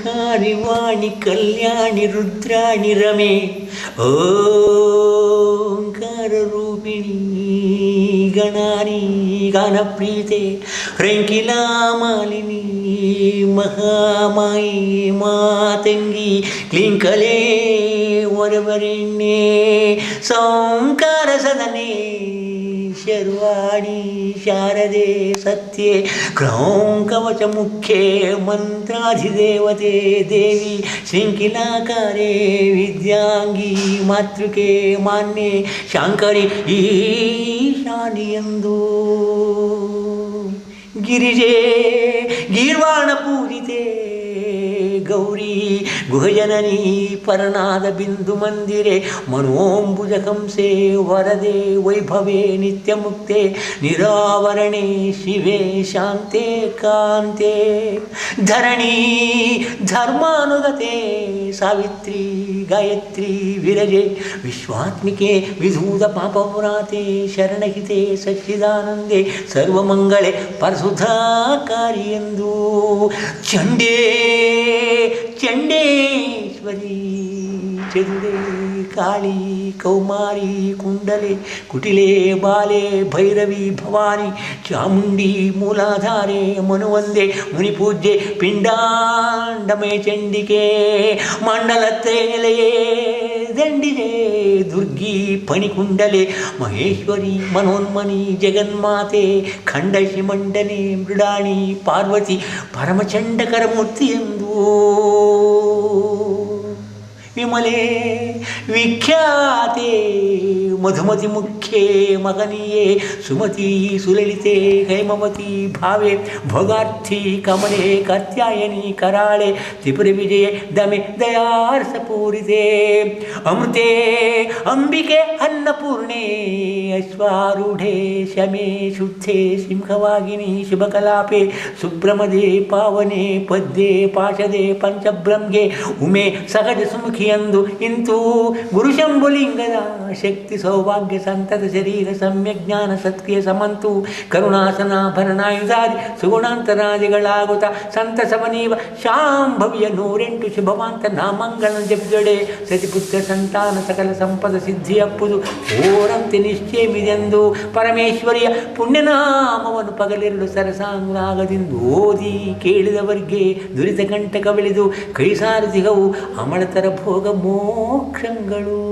ಓಂಕಾರಿ ವಾಣಿ ಕಲ್ಯಾಣಿ ರುದ್ರಾಣಿ ರಮೆ ಓಂಕಾರ ರೂಪಿಣಿ ಗಣಾನಿ ಗಾನಪ್ರೀತೆ ರಂಕಿಲಾ ಮಾಲಿನಿ ಮಹಾಮಾಯಿ ಮಾತಂಗಿ ಕ್ಲಿಂಕಲೇ ವರವರೆಣ್ಣೆ ಸೋಂಕಾರ ಸದನೆ ಶರ್ವಾಣಿ ಶಾರದೆ ಸತ್ಯೆ ಕ್ರೌಂ ಕವಚ ಮುಖ್ಯೆ ಮಂತ್ರಾಧಿದೇವತೆ ದೇವಿ ಶೃಂಖಿಲಾಕಾರೆ ವಿದ್ಯಾಂಗಿ ಮಾತೃಕೆ ಮಾನ್ಯೆ ಶಾಂಕರಿ ಈಶಾನಿಯಂದು ಗಿರಿಜೆ ಗೀರ್ವಾಣ ಪೂಜಿತೆ ಗೌರಿ ಗುಹಜನನಿ ಪರನಾದ ಬಿಂದು ಮಂದಿರೆ ಮನೋಂಬುಜ ಕಂಸೆ ವರದೆ ವೈಭವೆ ನಿತ್ಯ ಮುಕ್ತೆ ನಿರಾವರಣೆ ಶಿವೆ ಶಾಂತೆ ಕಾಂತೆ ಧರಣಿ ಧರ್ಮಾನುಗತೆ ಸಾವಿತ್ರಿ ಗಾಯತ್ರಿ ವಿರಜೆ ವಿಶ್ವಾತ್ಮಿಕೆ ವಿಧೂತ ಪಾಪಪುರಾತೆ ಶರಣಹಿತೆ ಸಚ್ಚಿದಾನಂದೆ ಸರ್ವಮಂಗಳೆ ಪರಸುಧಾಕಾರಿ ಎಂದು ಚಂಡೇ ಚಂಡೇಶ್ವರಿ ಚಂಡೆ ಕಾಳಿ ಕೌಮಾರಿ ಕುಂಡಲೆ ಕುಟಿಲೆ ಬಾಲೆ ಭೈರವಿ ಭವಾನಿ ಚಾಮುಂಡಿ ಮೂಲಾಧಾರೆ ಮನುವಂದೆ ಮುನಿಪೂಜ್ಯೆ ಪಿಂಡಾಂಡಮೇ ಚಂಡಿಕೆ ಮಂಡಲತ್ತೆ ನೆಲೆಯೇ ದಂಡಿದೆ ದುರ್ಗಿ ಪಣಿಕುಂಡಲೆ ಮಹೇಶ್ವರಿ ಮನೋನ್ಮನಿ ಜಗನ್ಮಾತೆ ಖಂಡಶಿ ಮಂಡನೆ ಮೃಡಾಣಿ ಪಾರ್ವತಿ ಪರಮಚಂಡಕರ ಮೂರ್ತಿ ಎಂದು ವಿಮಲೆ ವಿಖ್ಯಾತೆ ಮಧುಮತಿ ಮುಖ್ಯೆ ಮಗನೀಯೇ ಸುಮತಿ ಸುಲಲಿತೆ ಹೇಮವತಿ ಭಾವೆ ಭೋಗಾರ್ಥಿ ಕಮಲೆ ಕಾತ್ಯಾಯನಿ ಕರಾಳೆ ತ್ರಿಪುರ ವಿಜಯ ದಮೆ ದಯಾರ್ಸ ಪೂರಿತೆ ಅಮೃತೆ ಅಂಬಿಕೆ ಅನ್ನಪೂರ್ಣೆ ಅಶ್ವಾರೂಢೆ ಶಮೆ ಶುದ್ಧೆ ಸಿಂಹವಾಗಿನಿ ಶುಭಕಲಾಪೆ ಸುಬ್ರಹ್ಮದೆ ಪಾವನೆ ಪದ್ಯೆ ಪಾಶದೆ ಪಂಚಬ್ರಹ್ಮ್ಗೆ ಉಮೆ ಸಹಜ ಸುಮುಖಿಯಂದು ಇಂತೂ ಗುರುಶಂಭುಲಿಂಗದ ಶಕ್ತಿ ಸೌಭಾಗ್ಯ ಸಂತತ ಶರೀರ ಸಮ್ಯಕ್ ಜ್ಞಾನ ಸತ್ಕ್ರಿಯ ಸಮಂತು ಕರುಣಾಸನಾಭರಣಾಯುಧಾದಿ ಸುಗುಣಾಂತರಾದಿಗಳಾಗುತ್ತ ಸಂತಸವನೀವ ಶಾಂಭವ್ಯ 108 ಶುಭವಾಂತ ನಾಮಂಗಳ ಜಪಿದೊಡೆ ಸತಿಪುತ್ರ ಸಂತಾನ ಸಕಲ ಸಂಪದ ಸಿದ್ಧಿಯಪ್ಪುದು ಓರಂತೆ ನಿಶ್ಚಯಮಿದೆಂದು ಪರಮೇಶ್ವರಿಯ ಪುಣ್ಯನಾಮವನ್ನು ಪಗಲಿರಲು ಸರಸಾಂಗದಿಂದ ಓದಿ ಕೇಳಿದವರಿಗೆ ದುರಿತ ಕಂಟಕವಿಳಿದು ಕೈ ಸಾರದಿಗವು ಅಮಳತರ ಭೋಗ ಮೋಕ್ಷಗಳು.